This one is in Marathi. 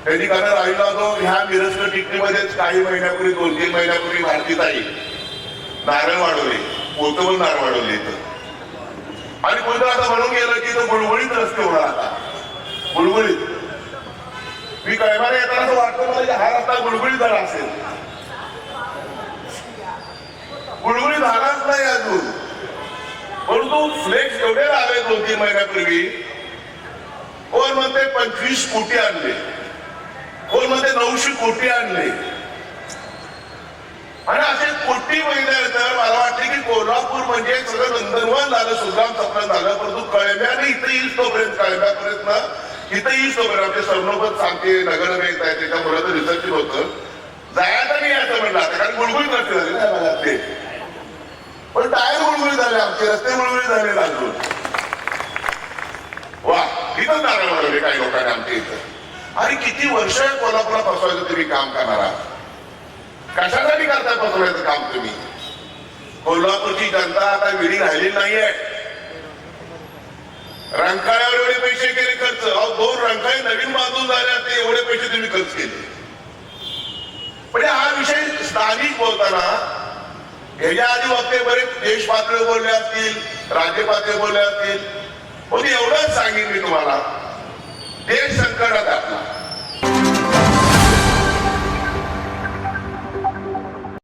त्यांनी कारण राहिला तो ह्या मिरज टिकणीमध्येच काही महिन्यापूर्वी 2-3 महिन्यापूर्वी भारतीताई नारळ वाढवले, पोतवल नारळ वाढवले इथं आणि कोणतं आता म्हणून गेलं की तो गुळगुळीत रस्ते होणार आता गुळगुळीत. मी कळमाने येताना असं वाटतं मला की हा रस्ता गुळगुळीत झाला असेल. गुळगुळीत झालाच नाही अजून, परंतु फ्लेक्स एवढे आले 2-3 महिन्यापूर्वी. कोण म्हणते 25 कोटी आणले, कोण म्हणते 900 कोटी आणले आणि असे कोटी महिन्यानंतर मला वाटते की कोल्हापूर म्हणजे सगळं नंदनवन झालं, सुद्राम सपना झालं, परंतु कळंब्याने इथं येईल तोपर्यंत कळंब्यापर्यंत ना इथं येईल तोपर्यंत आमचे सरनोबत सांगते नगर येत आहे त्याच्यामुळे तर रिसर्च होतं जायचं नाही याचं म्हणलं आता कारण गुळगुळीत रस्ते झाले ना मला ते, पण टायर गुळगुळीत झाले, आमचे रस्ते गुळगुळीत झाले अजून. वा इथं नारळ वाढवले काही लोकांनी आमच्या इथं. आणि किती वर्ष कोल्हापुरात फसवायचं तुम्ही काम करणार आहात, कशासाठी करताय फसवायचं काम तुम्ही? कोल्हापूरची जनता आता विडी राहिलेली नाहीये. रंकाळ्यावर एवढे पैसे केले खर्च, 2 रंकाळे नवीन बांधून झाले ते एवढे पैसे तुम्ही खर्च केले. म्हणजे हा विषय स्थानिक बोलताना ह्याच्या आधी वक्ते बरेच देश पातळीवर बोलले असतील, राज्य पातळीवर बोलले असतील, पण एवढंच सांगेन मी तुम्हाला, देश संकटात आपला